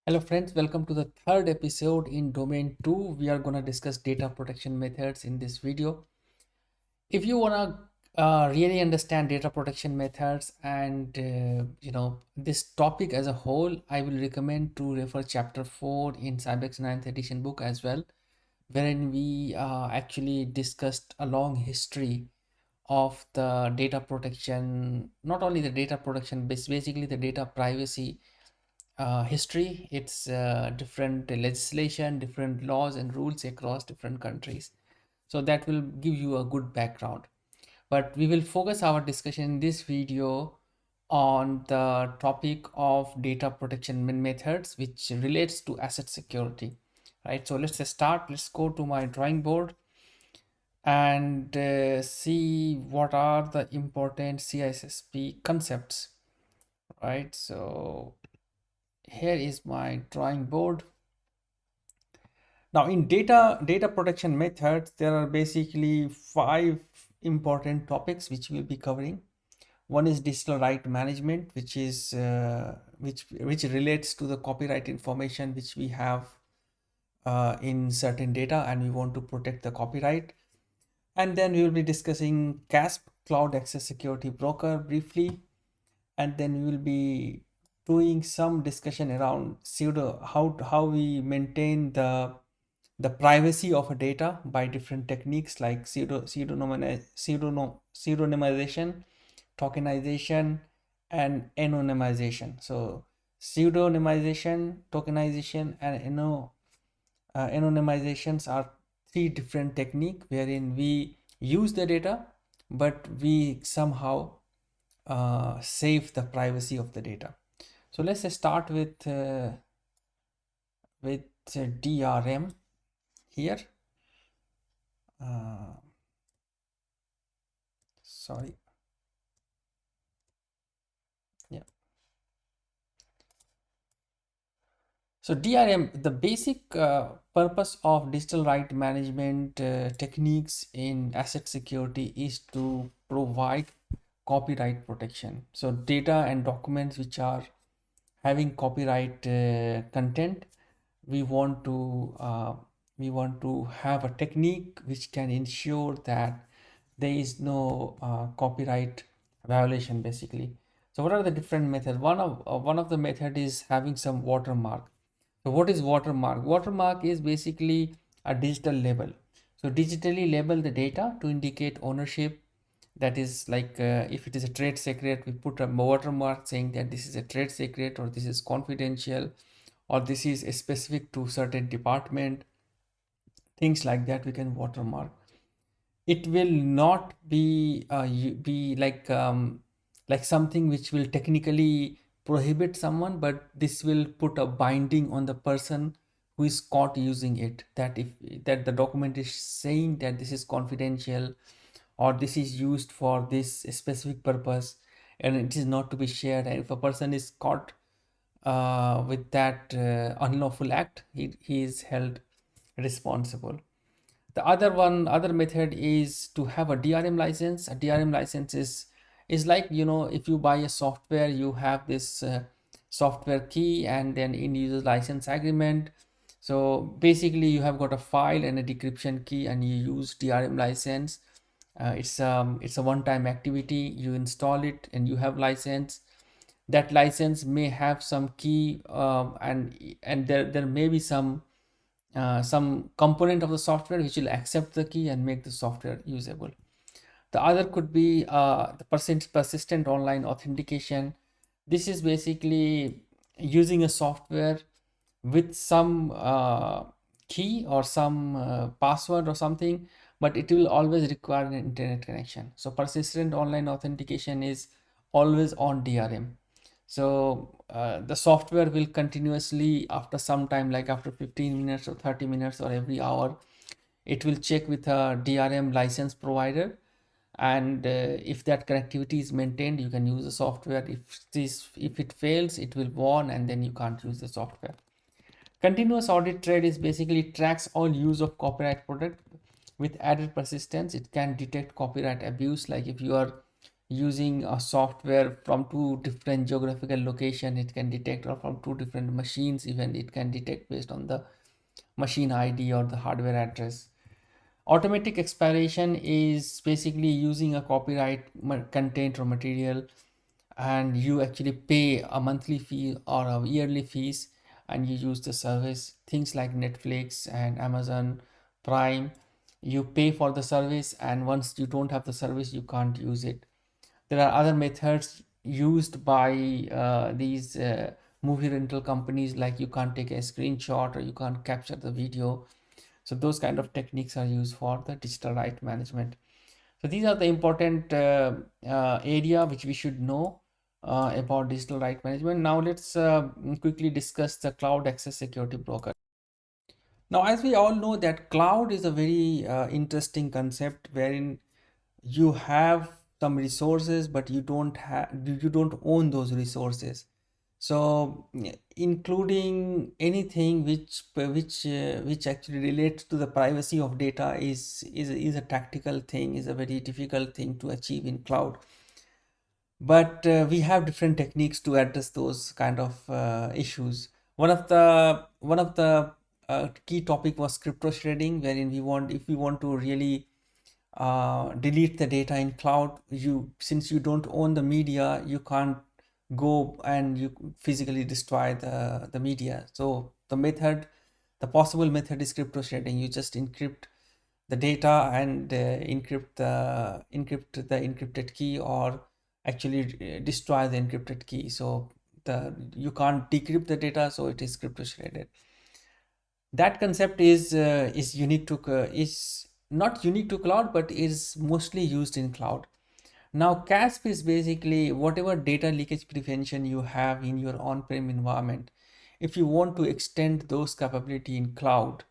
Hello friends, welcome to the third episode in Domain 2. We are going to discuss data protection methods in this video. If you want to really understand data protection methods and this topic as a whole, I will recommend to refer chapter 4 in Cybex 9th edition book as well, wherein we actually discussed a long history of the data protection, not only the data protection, but basically the data privacy history. It's different legislation, different laws and rules across different countries. So that will give you a good background. But we will focus our discussion in this video on the topic of data protection methods, which relates to asset security. Right. So let's start. Let's go to my drawing board and see what are the important CISSP concepts. Right. So here is my drawing board. Now in data protection methods, there are basically five important topics which we'll be covering. One is digital right management, which is which relates to the copyright information which we have in certain data, and we want to protect the copyright. And then we will be discussing CASP, Cloud Access Security Broker, briefly, and then we will be doing some discussion around pseudo how we maintain the privacy of a data by different techniques like pseudonymization, tokenization, and anonymization. So pseudonymization, tokenization, and anonymizations are three different techniques wherein we use the data, but we somehow save the privacy of the data. So let's start with DRM here. Uh, sorry. Yeah. So DRM, the basic purpose of digital right management techniques in asset security is to provide copyright protection. So data and documents which are having copyright content, we want to have a technique which can ensure that there is no copyright violation basically. So what are the different methods? One of the method is having some watermark. So what is watermark? Watermark is basically a digital label. So digitally label the data to indicate ownership. That is like if it is a trade secret, we put a watermark saying that this is a trade secret, or this is confidential, or this is specific to certain department. Things like that we can watermark. It will not be be like something which will technically prohibit someone, but this will put a binding on the person who is caught using it, that if that the document is saying that this is confidential, or this is used for this specific purpose, and it is not to be shared. And if a person is caught with that unlawful act, he is held responsible. The other method is to have a DRM license. A DRM license is like, if you buy a software, you have this software key and then in user license agreement. So basically you have got a file and a decryption key, and you use DRM license. It's a one-time activity. You install it and you have license. That license may have some key, and there may be some component of the software which will accept the key and make the software usable. The other could be the persistent online authentication. This is basically using a software with some key or some password or something, but it will always require an internet connection. So persistent online authentication is always on DRM. So the software will continuously, after some time, like after 15 minutes or 30 minutes or every hour, it will check with a DRM license provider, and if that connectivity is maintained, you can use the software. If it fails, it will warn, and then you can't use the software. Continuous audit trail is basically tracks all use of copyright product with added persistence. It can detect copyright abuse, like if you are using a software from two different geographical location it can detect, or from two different machines even it can detect based on the machine ID or the hardware address. Automatic expiration is basically using a copyright content or material, and you actually pay a monthly fee or a yearly fees, and you use the service. Things like Netflix and Amazon Prime, you pay for the service, and once you don't have the service you can't use it. There are other methods used by these movie rental companies, like you can't take a screenshot or you can't capture the video. So those kind of techniques are used for the digital right management. So these are the important area which we should know about digital right management. Now let's quickly discuss the cloud access security broker. Now, as we all know that cloud is a very interesting concept, wherein you have some resources but you don't own those resources. So including anything which actually relates to the privacy of data is a tactical thing, is a very difficult thing to achieve in cloud. But we have different techniques to address those kind of issues. One of the key topic was crypto shredding, wherein if we want to really delete the data in cloud, since you don't own the media, you can't go and you physically destroy the media. So the possible method is crypto shredding. You just encrypt the data and encrypt the encrypted key, or actually destroy the encrypted key. So you can't decrypt the data, so it is crypto shredded. That concept is unique to is not unique to cloud, but is mostly used in cloud. Now, CASP is basically whatever data leakage prevention you have in your on-prem environment. If you want to extend those capability in cloud,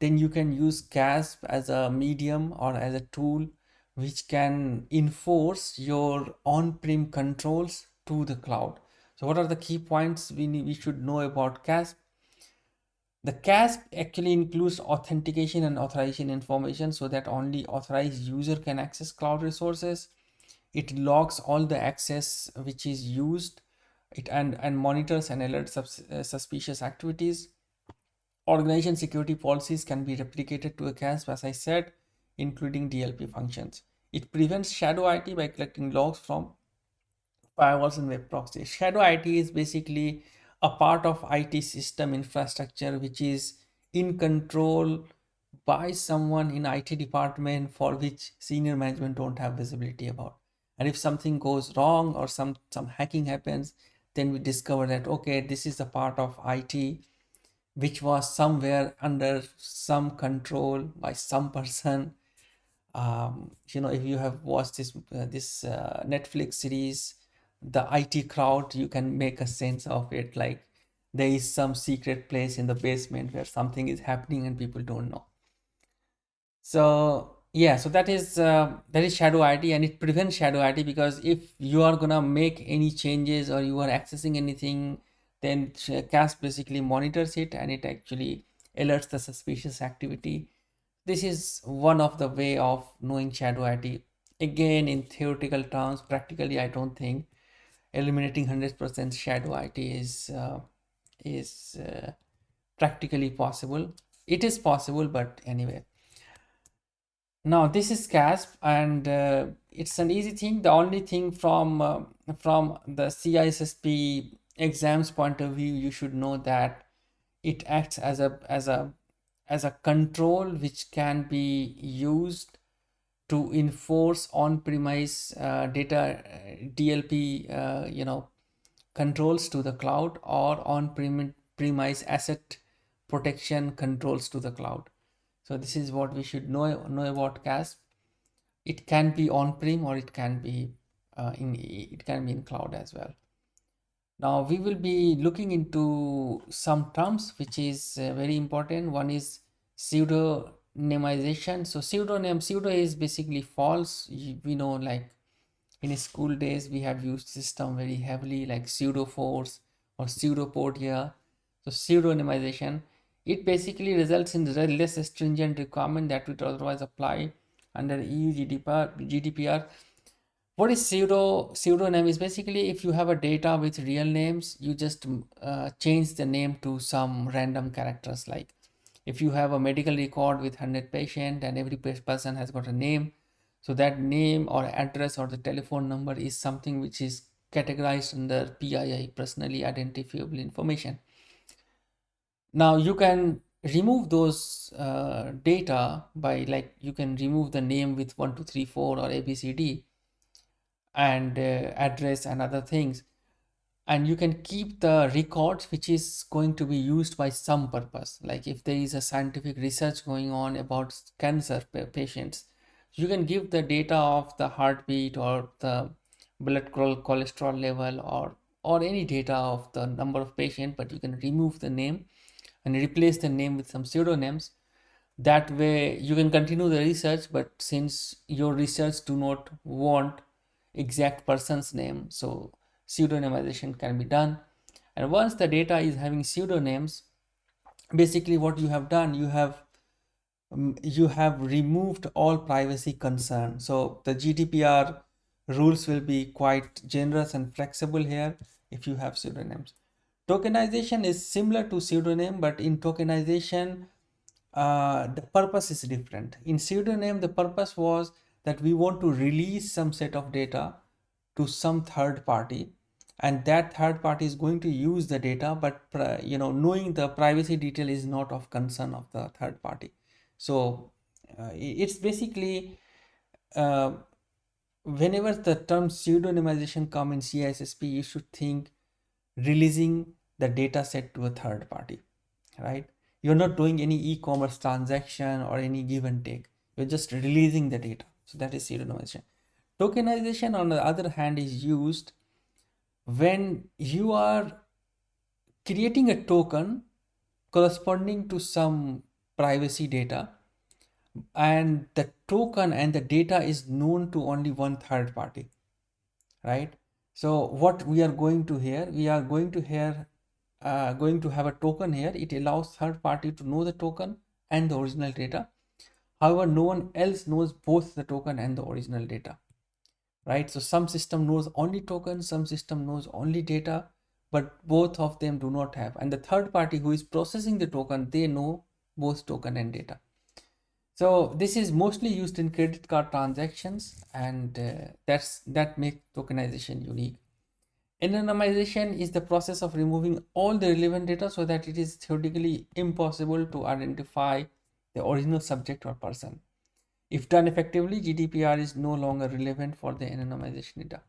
then you can use CASP as a medium or as a tool which can enforce your on-prem controls to the cloud. So what are the key points we should know about CASP? The CASP actually includes authentication and authorization information, so that only authorized user can access cloud resources. It logs all the access which is used, and monitors and alerts suspicious activities. Organization security policies can be replicated to a CASP, as I said, including DLP functions. It prevents shadow IT by collecting logs from firewalls and web proxies. Shadow IT is basically a part of IT system infrastructure which is in control by someone in IT department, for which senior management don't have visibility about. And if something goes wrong or some hacking happens, then we discover that okay, this is a part of IT which was somewhere under some control by some person. If you have watched this Netflix series, the IT crowd, you can make a sense of it, like there is some secret place in the basement where something is happening and people don't know. So yeah, so that is shadow IT, and it prevents shadow IT, because if you are gonna make any changes or you are accessing anything, then CAS basically monitors it and it actually alerts the suspicious activity. This is one of the way of knowing shadow IT. Again, in theoretical terms, practically, I don't think eliminating 100% shadow IT is practically possible. It is possible, but anyway. Now this is CASP, and it's an easy thing. The only thing from the CISSP exams point of view, you should know that it acts as a control which can be used to enforce on-premise data DLP controls to the cloud, or on-premise asset protection controls to the cloud. So this is what we should know about CASP. It can be on-prem, or it can be in cloud as well. Now we will be looking into some terms which is very important. One is pseudonymization. So pseudo is basically false. We know, like in school days we have used this term very heavily, like pseudo force or pseudopodia. So pseudonymization, it basically results in the less stringent requirement that would otherwise apply under EU GDPR. What is pseudonym is basically if you have a data with real names, you just change the name to some random characters. Like if you have a medical record with 100 patient and every person has got a name, so that name or address or the telephone number is something which is categorized under PII, personally identifiable information. Now you can remove those data by, like, you can remove the name with 1234 or ABCD and address and other things, and you can keep the records which is going to be used by some purpose. Like if there is a scientific research going on about cancer patients, you can give the data of the heartbeat or the blood cholesterol level or any data of the number of patients, but you can remove the name and replace the name with some pseudonyms. That way you can continue the research, but since your research do not want exact person's name, so pseudonymization can be done. And once the data is having pseudonyms, basically what you have done, you have removed all privacy concern. So the GDPR rules will be quite generous and flexible here if you have pseudonyms. Tokenization is similar to pseudonym, but in tokenization the purpose is different. In pseudonym, the purpose was that we want to release some set of data to some third party, and that third party is going to use the data, but knowing the privacy detail is not of concern of the third party. So it's basically uh, whenever the term pseudonymization come in CISSP, you should think releasing the data set to a third party, right? You're not doing any e-commerce transaction or any give and take. You're just releasing the data. So that is pseudonymization. Tokenization, on the other hand, is used when you are creating a token corresponding to some privacy data, and the token and the data is known to only one third party, right? So what we are going to here, we are going to here going to have a token here. It allows third party to know the token and the original data. However, no one else knows both the token and the original data, right? So some system knows only token, some system knows only data, but both of them do not have. And the third party who is processing the token, they know both token and data. So this is mostly used in credit card transactions, and that makes tokenization unique. Anonymization is the process of removing all the relevant data so that it is theoretically impossible to identify the original subject or person. If done effectively, GDPR is no longer relevant for the anonymization data.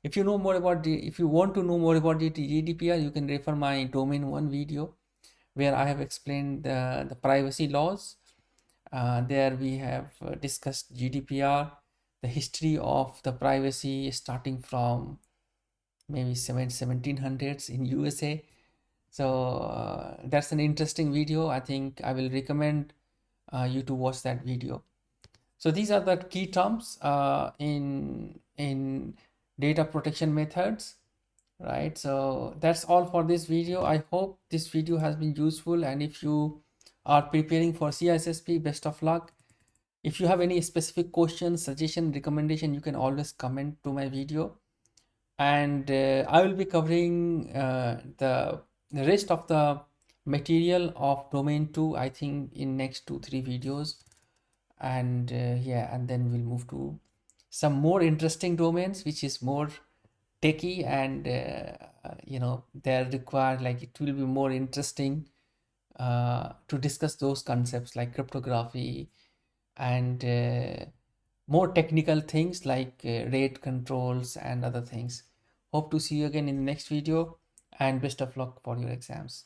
If you want to know more about the GDPR, you can refer my Domain1 video where I have explained the privacy laws. There we have discussed GDPR, the history of the privacy starting from maybe 1700s in USA. So that's an interesting video. I think I will recommend you to watch that video. So these are the key terms in data protection methods, right? So that's all for this video. I hope this video has been useful, and if you are preparing for CISSP, best of luck. If you have any specific questions, suggestion, recommendation, you can always comment to my video, and I will be covering the rest of the material of Domain2, I think, in next 2-3 videos. And yeah, and then we'll move to some more interesting domains which is more techy, and they're required, like it will be more interesting to discuss those concepts like cryptography and more technical things like rate controls and other things. Hope to see you again in the next video, and best of luck for your exams.